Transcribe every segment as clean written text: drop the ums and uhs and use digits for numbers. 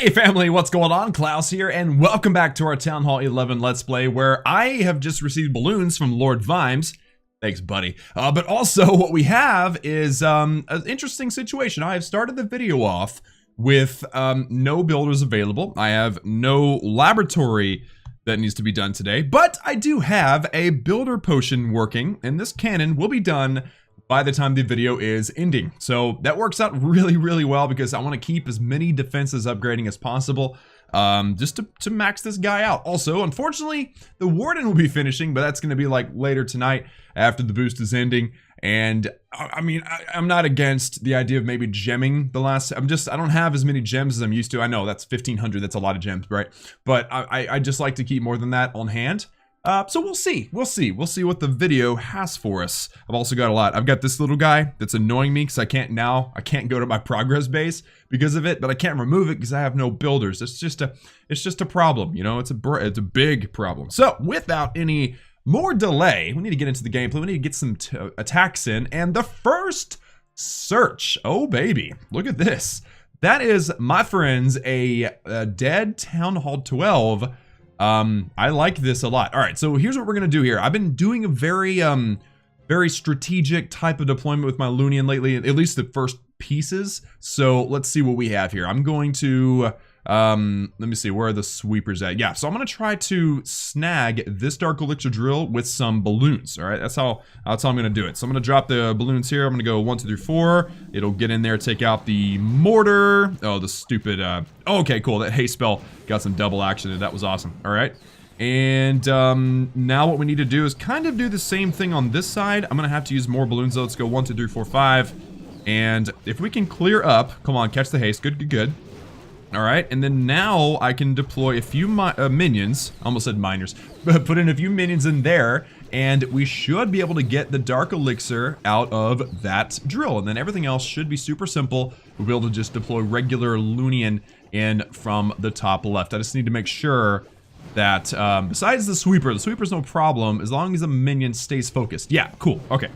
Hey family, what's going on? Klaus here, and welcome back to our Town Hall 11 Let's Play, where I have just received balloons from Lord Vimes. Thanks, buddy. But also, what we have is an interesting situation. I have started the video off with no builders available. I have no laboratory that needs to be done today, but I do have a builder potion working, and this cannon will be done by the time the video is ending. So that works out really well because I want to keep as many defenses upgrading as possible, just to max this guy out. Also, unfortunately, the Warden will be finishing, but that's going to be like later tonight after the boost is ending. And I mean, I'm not against the idea of maybe gemming the last. I don't have as many gems as I'm used to. I know that's 1,500. That's a lot of gems, right? But I just like to keep more than that on hand. So we'll see what the video has for us. I've also got a lot. I've got this little guy that's annoying me because I can't go to my progress base because of it, but I can't remove it because I have no builders. It's just a problem, you know. It's a big problem. So without any more delay, we need to get into the gameplay. We need to get some attacks in, and the first search. Oh baby, look at this. That is, my friends, a dead Town Hall 12. I like this a lot. All right, so here's what we're gonna do here. I've been doing a very strategic type of deployment with my Lunian lately, at least the first pieces. So let's see what we have here. I'm going to, let me see, where are the sweepers at? Yeah, so I'm gonna try to snag this Dark Elixir drill with some balloons. All right, that's how I'm gonna do it. So I'm gonna drop the balloons here. I'm gonna go 1, 2, 3, 4. It'll get in there, take out the mortar. Oh, the stupid, okay, cool. That haste spell got some double action, and that was awesome. All right. And now what we need to do is kind of do the same thing on this side. I'm gonna have to use more balloons though. Let's go 1, 2, 3, 4, 5. And if we can clear up, come on, catch the haste. Good. All right, and then now I can deploy a few minions. I almost said miners, but put in a few minions in there, and we should be able to get the Dark Elixir out of that drill. And then everything else should be super simple. We'll be able to just deploy regular Lunian in from the top left. I just need to make sure that besides the sweeper's no problem as long as the minion stays focused. Yeah, cool, okay.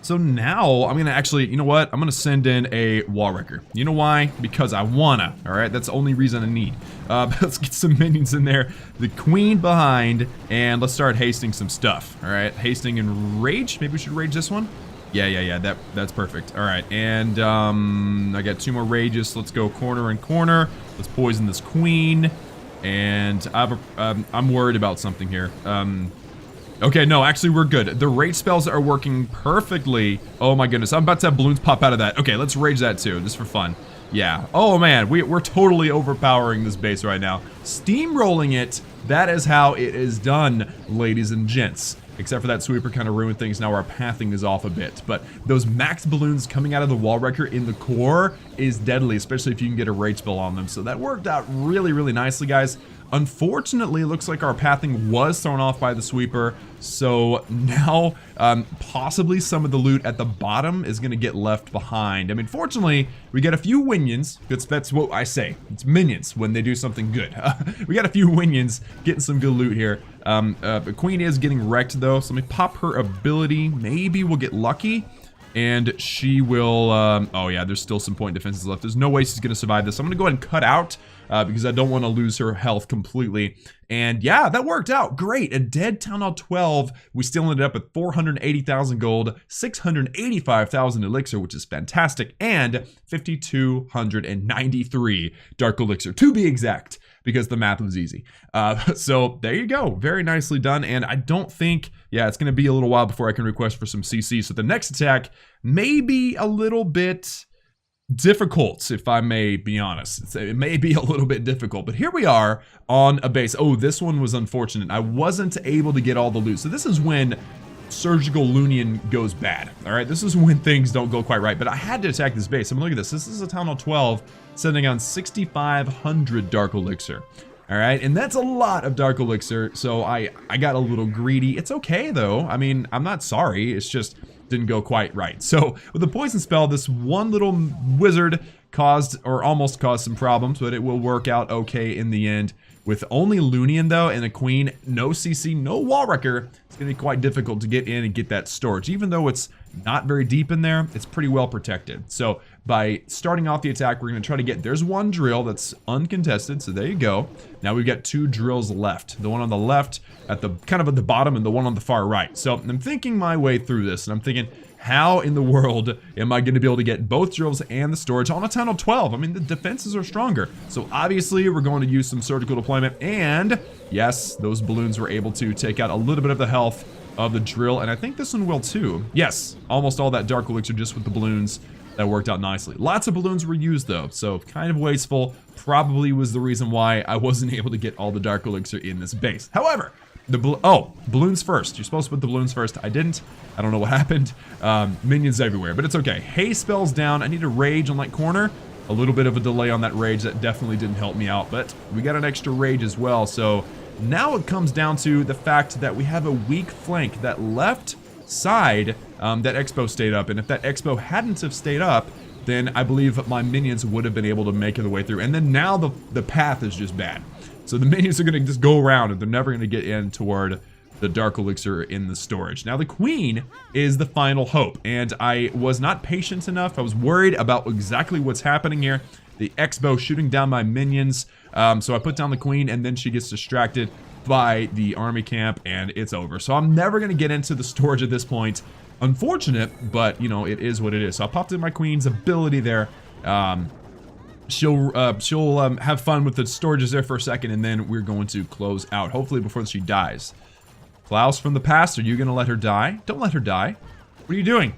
So now I'm gonna actually, you know what? I'm gonna send in a wall wrecker. You know why? Because I wanna, all right? That's the only reason I need. Let's get some minions in there. The queen behind, and let's start hasting some stuff, all right? Hasting and rage, maybe we should rage this one? Yeah, that's perfect. All right, and I got 2 more rages. So let's go corner and corner. Let's poison this queen. And I'm worried about something here. Okay, no, actually we're good. The rage spells are working perfectly. Oh my goodness, I'm about to have balloons pop out of that. Okay, let's rage that too, just for fun. Yeah, oh man, we're totally overpowering this base right now. Steamrolling it, that is how it is done, ladies and gents. Except for that sweeper kind of ruined things. Now our pathing is off a bit. But those max balloons coming out of the wall wrecker in the core is deadly, especially if you can get a rage spell on them. So that worked out really nicely, guys. Unfortunately, it looks like our pathing was thrown off by the sweeper. So now, possibly some of the loot at the bottom is going to get left behind. I mean, fortunately, we got a few minions. That's what I say. It's minions when they do something good. We got a few minions getting some good loot here. But Queen is getting wrecked, though. So let me pop her ability. Maybe we'll get lucky. And she will, oh yeah, there's still some point defenses left. There's no way she's going to survive this. I'm going to go ahead and cut out because I don't want to lose her health completely. And yeah, that worked out great. A dead Town Hall 12. We still ended up with 480,000 gold, 685,000 elixir, which is fantastic, and 5,293 Dark Elixir, to be exact, because the math was easy. So there you go. Very nicely done. And I don't think, yeah, it's going to be a little while before I can request for some CC. So the next attack may be a little bit difficult, if I may be honest. It may be a little bit difficult, but here we are on a base. Oh, this one was unfortunate. I wasn't able to get all the loot. So this is when Surgical Lunian goes bad. All right, this is when things don't go quite right, but I had to attack this base. I mean, look at this. This is a Town Hall 12 sending on 6,500 Dark Elixir. All right, and that's a lot of Dark Elixir, so I got a little greedy. It's okay, though. I mean, I'm not sorry. It's just didn't go quite right. So with the poison spell, this one little wizard caused, or almost caused, some problems, but it will work out okay in the end. With only Lunian though and a queen, no CC, no wall wrecker, it's gonna be quite difficult to get in and get that storage. Even though it's not very deep in there, it's pretty well protected. So by starting off the attack. We're going to try to get, there's one drill that's uncontested, so there you go. Now we've got 2 drills left. The one on the left at the kind of at the bottom and the one on the far right. So I'm thinking my way through this, and I'm thinking, how in the world am I going to be able to get both drills and the storage on a tunnel 12? I mean, the defenses are stronger. So obviously we're going to use some surgical deployment, and yes, those balloons were able to take out a little bit of the health of the drill, and I think this one will too. Yes, almost all that dark elixir just with the balloons. That worked out nicely. Lots of balloons were used though, so kind of wasteful. Probably was the reason why I wasn't able to get all the dark elixir in this base. However, balloons first. You're supposed to put the balloons first. I didn't. I don't know what happened. Minions everywhere, but it's okay. Haste spells down. I need a rage on that corner. A little bit of a delay on that rage. That definitely didn't help me out, but we got an extra rage as well. So now it comes down to the fact that we have a weak flank. That left side, that expo stayed up, and if that expo hadn't have stayed up, then I believe my minions would have been able to make it the way through. And then now the path is just bad. So the minions are going to just go around, and they're never going to get in toward the dark elixir in the storage. Now the queen is the final hope, and I was not patient enough. I was worried about exactly what's happening here. The expo shooting down my minions, so I put down the queen, and then she gets distracted by the army camp, and it's over. So I'm never going to get into the storage at this point. Unfortunate, but you know, it is what it is. So I popped in my queen's ability there. She'll have fun with the storages there for a second, and then we're going to close out, hopefully before she dies. Klaus from the past, are you going to let her die? Don't let her die. What are you doing?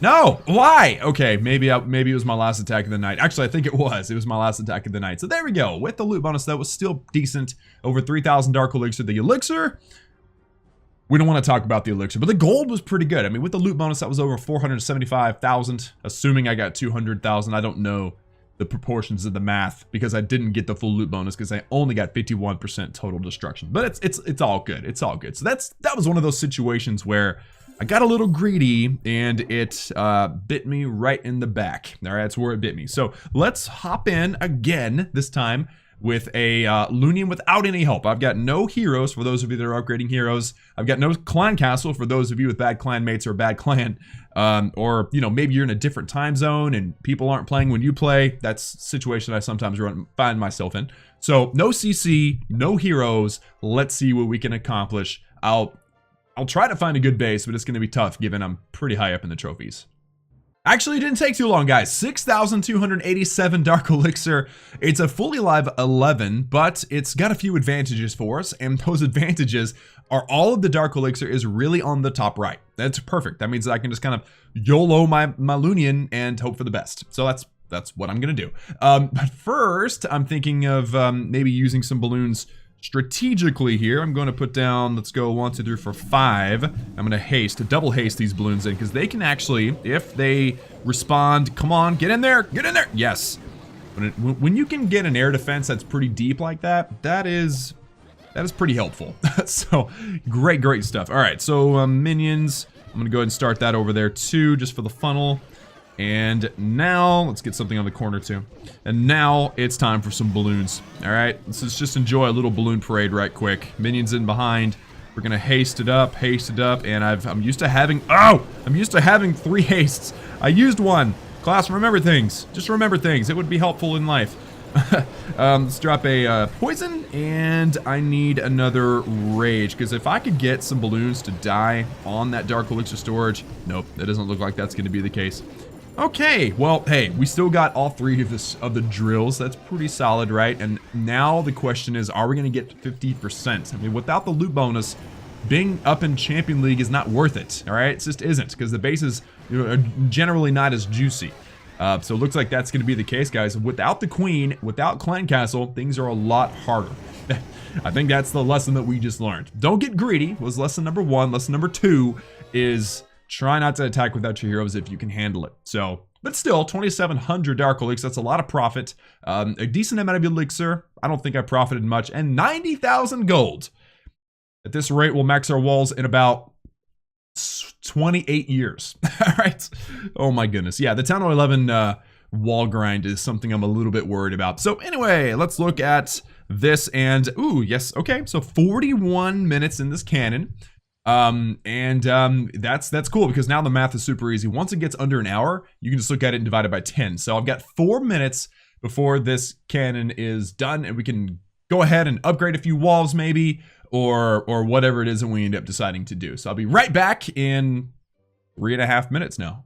No! Why? Okay, maybe it was my last attack of the night. Actually, I think it was. It was my last attack of the night. So there we go. With the loot bonus, that was still decent. Over 3,000 dark elixir. The elixir, we don't want to talk about the elixir, but the gold was pretty good. I mean, with the loot bonus, that was over 475,000. Assuming I got 200,000. I don't know the proportions of the math because I didn't get the full loot bonus because I only got 51% total destruction. But it's all good. It's all good. So that was one of those situations where I got a little greedy and it bit me right in the back. All right, that's where it bit me. So let's hop in again, this time with a Lunian without any help. I've got no heroes for those of you that are upgrading heroes. I've got no clan castle for those of you with bad clan mates or a bad clan. Or, you know, maybe you're in a different time zone and people aren't playing when you play. That's a situation I sometimes find myself in. So no CC, no heroes. Let's see what we can accomplish. I'll try to find a good base, but it's going to be tough given I'm pretty high up in the trophies. Actually, it didn't take too long, guys. 6,287 dark elixir. It's a fully live 11, but it's got a few advantages for us, and those advantages are all of the dark elixir is really on the top right. That's perfect. That means that I can just kind of YOLO my Lunian and hope for the best. So that's what I'm gonna do. But first, I'm thinking of maybe using some balloons strategically here. I'm going to put down, let's go 1, 2, 3, 4, 5. I'm going to double haste these balloons in because they can actually, if they respond, come on, get in there, get in there. Yes. When you can get an air defense that's pretty deep like that, that is pretty helpful. So great stuff. All right, so minions, I'm going to go ahead and start that over there too, just for the funnel. And now, let's get something on the corner too. And now it's time for some balloons. All right, let's just enjoy a little balloon parade right quick. Minions in behind. We're gonna haste it up, and I'm used to having 3 hastes. I used 1. Klaus, remember things. Just remember things. It would be helpful in life. Let's drop a poison, and I need another rage, because if I could get some balloons to die on that dark elixir storage, nope, that doesn't look like that's gonna be the case. Okay, well, hey, we still got all 3 of the drills. That's pretty solid, right? And now the question is, are we going to get 50%? I mean, without the loot bonus, being up in Champion League is not worth it, all right? It just isn't, because the bases, you know, are generally not as juicy. So it looks like that's going to be the case, guys. Without the queen, without Clan Castle, things are a lot harder. I think that's the lesson that we just learned. Don't get greedy was lesson number 1. Lesson number 2 is try not to attack without your heroes if you can handle it. So, but still, 2,700 dark elixir, that's a lot of profit. A decent amount of elixir. I don't think I profited much. And 90,000 gold. At this rate, we'll max our walls in about 28 years. All right. Oh my goodness. Yeah, the Town Hall 11 wall grind is something I'm a little bit worried about. So anyway, let's look at this and, ooh, yes, okay. So 41 minutes in this cannon. That's cool because now the math is super easy. Once it gets under an hour, you can just look at it and divide it by 10. So I've got 4 minutes before this cannon is done, and we can go ahead and upgrade a few walls maybe, or whatever it is that we end up deciding to do. So I'll be right back in 3.5 minutes now.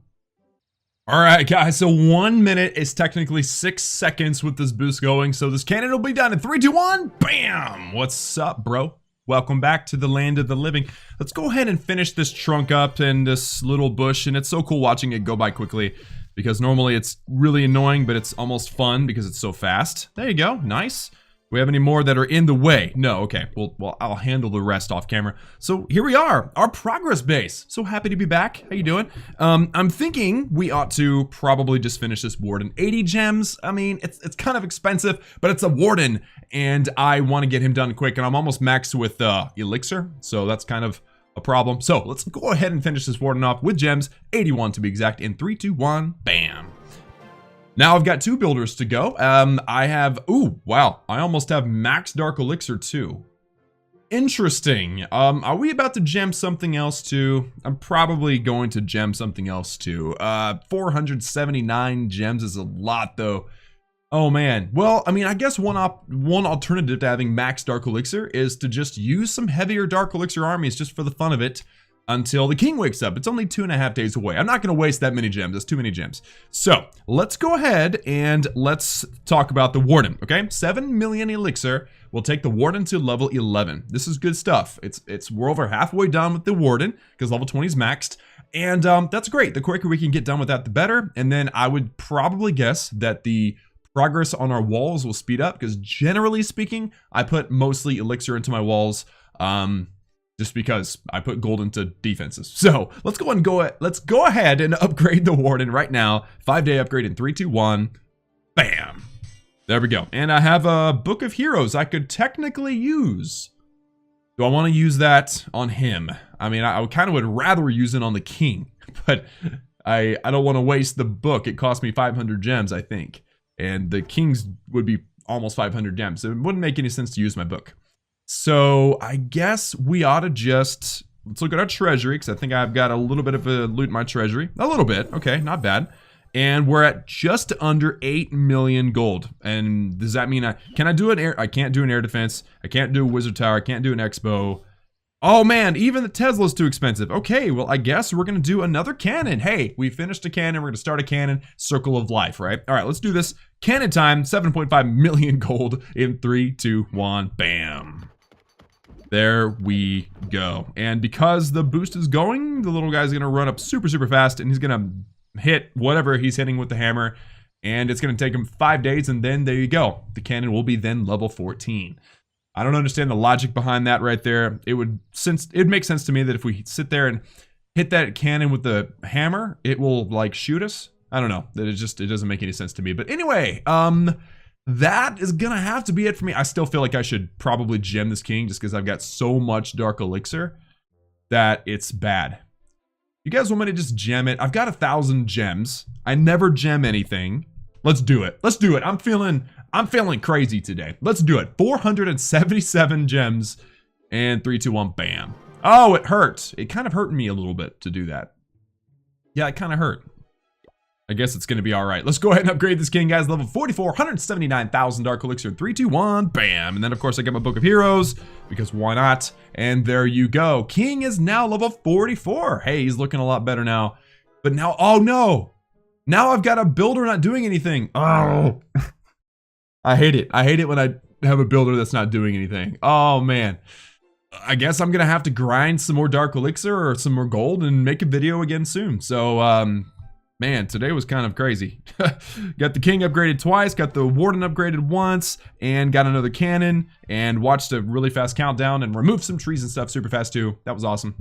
All right, guys, so 1 minute is technically 6 seconds with this boost going. So this cannon will be done in 3, 2, 1, bam! What's up, bro? Welcome back to the land of the living. Let's go ahead and finish this trunk up and this little bush. And it's so cool watching it go by quickly because normally it's really annoying, but it's almost fun because it's so fast. There you go, nice. Do we have any more that are in the way? No, okay. Well, I'll handle the rest off camera. So here we are, our progress base. So happy to be back. How you doing? I'm thinking we ought to probably just finish this warden. 80 gems. I mean, it's kind of expensive, but it's a warden, and I want to get him done quick. And I'm almost maxed with elixir, so that's kind of a problem. So let's go ahead and finish this warden off with gems, 81 to be exact. In 3, 2, 1, bam. Now I've got 2 builders to go. I have, ooh, wow. I almost have max dark elixir too. Interesting. Are we about to gem something else too? I'm probably going to gem something else too. 479 gems is a lot though. Oh man. Well, I mean, I guess one alternative to having max dark elixir is to just use some heavier dark elixir armies just for the fun of it. Until the king wakes up. It's only 2.5 days away. I'm not going to waste that many gems. That's too many gems. So let's go ahead and let's talk about the warden. Okay, 7 million elixir. We'll take the warden to level 11. This is good stuff. We're over halfway done with the warden because level 20 is maxed, and that's great. The quicker we can get done with that, the better. And then I would probably guess that the progress on our walls will speed up because generally speaking, I put mostly elixir into my walls. Just because I put gold into defenses. So let's go ahead and upgrade the warden right now. 5-day upgrade in 3, 2, 1. Bam. There we go. And I have a book of heroes I could technically use. Do I want to use that on him? I mean, I kind of would rather use it on the king, but I don't want to waste the book. It cost me 500 gems, I think. And the king's would be almost 500 gems. So it wouldn't make any sense to use my book. So I guess we ought to just, let's look at our treasury, because I think I've got a little bit of a loot in my treasury. A little bit, okay, not bad. And we're at just under 8 million gold. And does that mean can I do an air? I can't do an air defense. I can't do a wizard tower. I can't do an expo. Oh man, even the Tesla's too expensive. Okay, well I guess we're gonna do another cannon. Hey, we finished a cannon, we're gonna start a cannon, circle of life, right? All right, let's do this. Cannon time, 7.5 million gold in 3, 2, 1, bam. There we go. And because the boost is going, the little guy's gonna run up super, super fast, and he's gonna hit whatever he's hitting with the hammer, and it's gonna take him 5 days, and then there you go. The cannon will be then level 14. I don't understand the logic behind that right there. It'd make sense to me that if we sit there and hit that cannon with the hammer, it will like shoot us. I don't know. It doesn't make any sense to me. But anyway, that is gonna have to be it for me. I still feel like I should probably gem this king just because I've got so much dark elixir that it's bad. You guys want me to just gem it? I've got 1,000 gems. I never gem anything. Let's do it. Let's do it. I'm feeling crazy today. Let's do it. 477 gems and 3, 2, 1, bam. Oh, it hurt. It kind of hurt me a little bit to do that. Yeah, it kind of hurt. I guess it's going to be all right. Let's go ahead and upgrade this king, guys. Level 44, 179,000 dark elixir, 3, 2, 1, bam. And then, of course, I get my book of heroes because why not? And there you go. King is now level 44. Hey, he's looking a lot better now. But now, oh no. Now I've got a builder not doing anything. Oh, I hate it. I hate it when I have a builder that's not doing anything. Oh man. I guess I'm going to have to grind some more dark elixir or some more gold and make a video again soon. So, man, today was kind of crazy. Got the king upgraded twice, got the warden upgraded once, and got another cannon, and watched a really fast countdown, and removed some trees and stuff super fast too. That was awesome.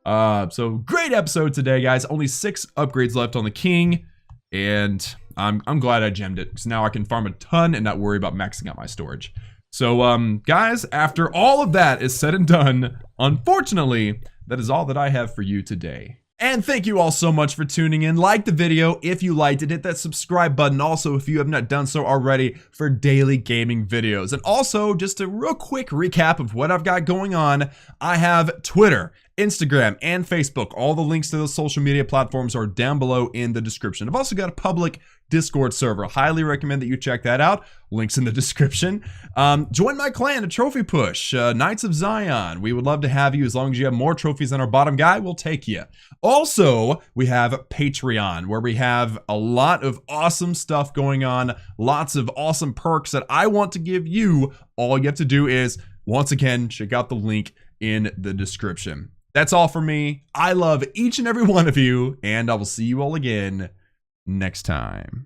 So great episode today, guys. Only 6 upgrades left on the king, and I'm glad I gemmed it, because now I can farm a ton and not worry about maxing out my storage. So, guys, after all of that is said and done, unfortunately, that is all that I have for you today. And thank you all so much for tuning in. Like the video if you liked it. Hit that subscribe button also if you have not done so already for daily gaming videos. And also, just a real quick recap of what I've got going on. I have Twitter, Instagram, and Facebook. All the links to those social media platforms are down below in the description. I've also got a public Discord server. Highly recommend that you check that out. Links in the description. Join my clan, a trophy push, Knights of Zion. We would love to have you. As long as you have more trophies than our bottom guy, we'll take you. Also, we have Patreon, where we have a lot of awesome stuff going on. Lots of awesome perks that I want to give you. All you have to do is, once again, check out the link in the description. That's all for me. I love each and every one of you, and I will see you all again next time.